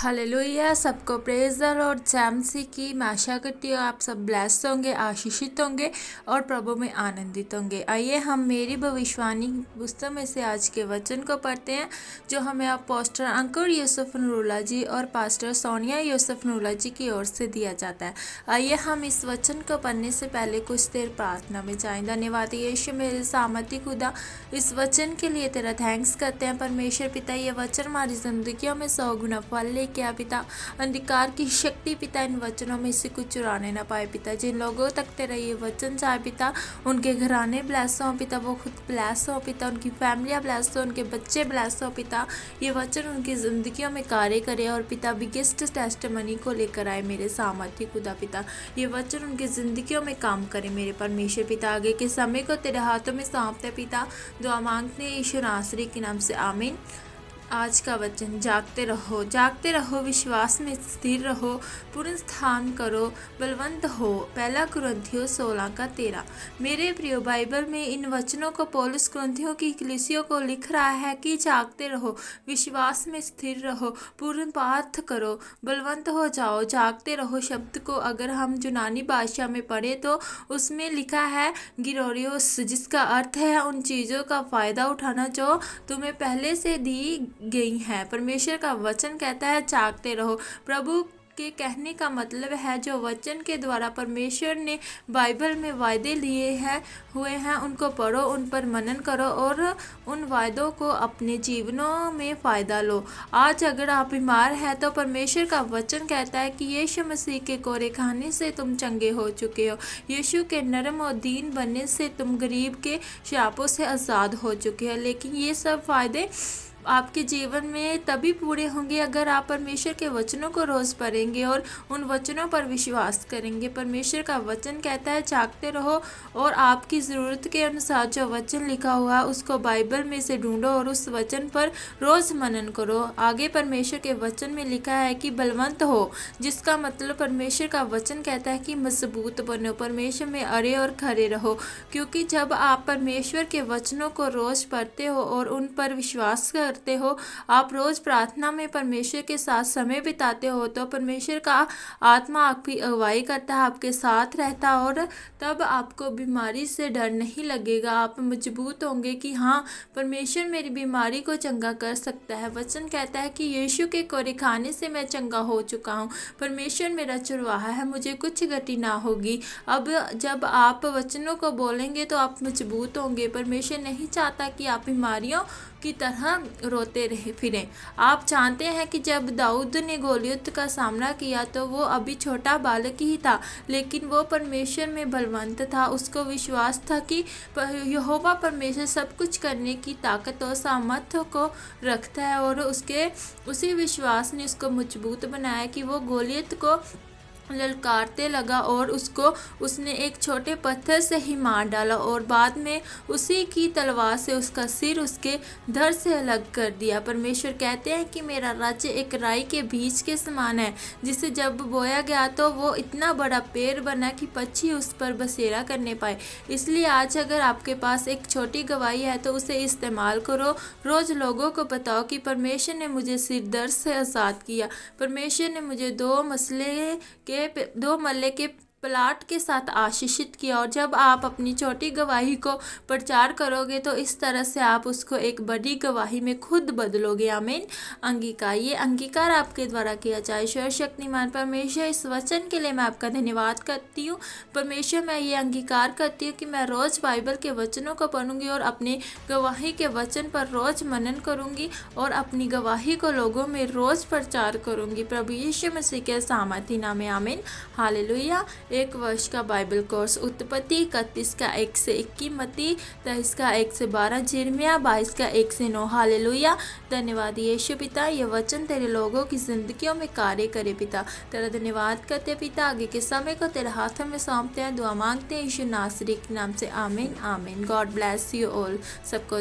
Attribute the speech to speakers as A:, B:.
A: Hallelujah. सबको praise the Lord. जैमसी की मैं आशा करती हूँ आप सब ब्लेस्ड होंगे, आशीषित होंगे और प्रभु में आनंदित होंगे। आइए हम मेरी भविष्यवाणी पुस्तक में से आज के वचन को पढ़ते हैं जो हमें आप पास्टर अंकुर यूसुफ नूरुल्लाह जी और पास्टर सोनिया यूसुफ नूरुल्लाह जी की ओर से दिया जाता है। आइए हम इस वचन को पढ़ने से पहले कुछ देर प्रार्थना में जाएं। धन्यवाद यीशु मेरे सामर्थी खुदा, इस वचन के लिए तेरा थैंक्स करते हैं परमेश्वर पिता। ये वचन हमारी जिंदगियों में 100 गुना फल क्या पिता, अंधकार की शक्ति पिता इन वचनों में से कुछ चुराने ना पाए पिता। जिन लोगों तक तेरा ये वचन जाए पिता, उनके घराने ब्लेस हो पिता, वो खुद ब्लेस हो पिता, उनकी फैमिलियाँ ब्लेस हो, उनके बच्चे ब्लेस हो पिता। ये वचन उनकी ज़िंदगियों में कार्य करे और पिता बिगेस्ट टेस्टिमनी को लेकर आए मेरे सामर्थ्य खुदा पिता। ये वचन उनकी ज़िंदगियों में काम करे मेरे परमेश्वर पिता। आगे के समय को तेरे हाथों में सौंपते पिता, दुआ मांगते हैं यीशु नासरी के नाम से, आमीन। आज का वचन, जागते रहो, विश्वास में स्थिर रहो, पूर्ण स्थान करो, बलवंत हो। 1 कुरिन्थियों 16:13। मेरे प्रिय, बाइबल में इन वचनों को पौलुस कुरिन्थियों की कलीसिया को लिख रहा है कि जागते रहो, विश्वास में स्थिर रहो, पूर्ण पाठ करो, बलवंत हो जाओ। जागते रहो शब्द को अगर हम यूनानी भाषा में पढ़े तो उसमें लिखा है गिरोरियोस, जिसका अर्थ है उन चीज़ों का फ़ायदा उठाना जो तुम्हें पहले से दी गई है। परमेश्वर का वचन कहता है जागते रहो। प्रभु के कहने का मतलब है जो वचन के द्वारा परमेश्वर ने बाइबल में वायदे हुए हैं उनको पढ़ो, उन पर मनन करो और उन वायदों को अपने जीवनों में फ़ायदा लो। आज अगर आप बीमार हैं तो परमेश्वर का वचन कहता है कि यीशु मसीह के कोरे खाने से तुम चंगे हो चुके हो। यीशु के नरम और दीन बनने से तुम गरीब के श्रापों से आज़ाद हो चुके हो। लेकिन ये सब फ़ायदे आपके जीवन में तभी पूरे होंगे अगर आप परमेश्वर के वचनों को रोज़ पढ़ेंगे और उन वचनों पर विश्वास करेंगे। परमेश्वर का वचन कहता है जागते रहो और आपकी ज़रूरत के अनुसार जो वचन लिखा हुआ है उसको बाइबल में से ढूंढो और उस वचन पर रोज़ मनन करो। आगे परमेश्वर के वचन में लिखा है कि बलवंत हो, जिसका मतलब परमेश्वर का वचन कहता है कि मजबूत बनो, परमेश्वर में अड़े और खड़े रहो। क्योंकि जब आप परमेश्वर के वचनों को रोज़ पढ़ते हो और उन पर विश्वास करते हो, आप रोज प्रार्थना में परमेश्वर के साथ समय बिताते हो, तो परमेश्वर का आत्मा आपकी अगुवाई करता है, आपके साथ रहता है और तब आपको बीमारी से डर नहीं लगेगा। आप मजबूत होंगे कि हाँ, परमेश्वर मेरी बीमारी को चंगा कर सकता है। वचन कहता है कि यीशु के कोरे खाने से मैं चंगा हो चुका हूँ, परमेश्वर मेरा चरवाहा है, मुझे कुछ गति ना होगी। अब जब आप वचनों को बोलेंगे तो आप मजबूत होंगे। परमेश्वर नहीं चाहता कि आप बीमारियों की तरह रोते रहे फिरें। आप जानते हैं कि जब दाऊद ने गोलियत का सामना किया तो वो अभी छोटा बालक ही था, लेकिन वो परमेश्वर में बलवंत था। उसको विश्वास था कि यहोवा परमेश्वर सब कुछ करने की ताकत और सामर्थ्य को रखता है और उसी विश्वास ने उसको मजबूत बनाया कि वो गोलियत को ललकारते लगा और उसने एक छोटे पत्थर से ही मार डाला और बाद में उसी की तलवार से उसका सिर उसके धड़ से अलग कर दिया। परमेश्वर कहते हैं कि मेरा राज्य एक राई के बीज के समान है, जिसे जब बोया गया तो वो इतना बड़ा पेड़ बना कि पक्षी उस पर बसेरा करने पाए। इसलिए आज अगर आपके पास एक छोटी गवाही है तो उसे इस्तेमाल करो। रोज लोगों को बताओ कि परमेश्वर ने मुझे सिर दर्द से आज़ाद किया, परमेश्वर ने मुझे दो मल्ले के प्लाट के साथ आशीषित किया। और जब आप अपनी छोटी गवाही को प्रचार करोगे तो इस तरह से आप उसको एक बड़ी गवाही में खुद बदलोगे। आमीन। अंगीकार, ये अंगीकार आपके द्वारा किया जाए। सर्वशक्तिमान परमेश्वर, इस वचन के लिए मैं आपका धन्यवाद करती हूँ। परमेश्वर, मैं ये अंगीकार करती हूँ कि मैं रोज़ बाइबल के वचनों को पढ़ूंगी और अपनी गवाही के वचन पर रोज़ मनन करूंगी और अपनी गवाही को लोगों में रोज़ प्रचार करूंगी। प्रभु यीशु मसीह के सामर्थी नाम में, आमीन। हालेलुया। 1 वर्ष का बाइबल कोर्स, उत्पत्ति 31 का 1 से 21, मत्ती 23 का 1 से 12, यिर्मयाह 22 का 1 से 9। हालेलुया। धन्यवाद यीशु पिता, ये वचन तेरे लोगों की जिंदगियों में कार्य करे पिता। तेरा धन्यवाद करते पिता। आगे के समय को तेरे हाथों में सौंपते हैं, दुआ मांगते हैं यीशु नासरी के नाम से, आमीन आमीन। God bless you all. सबको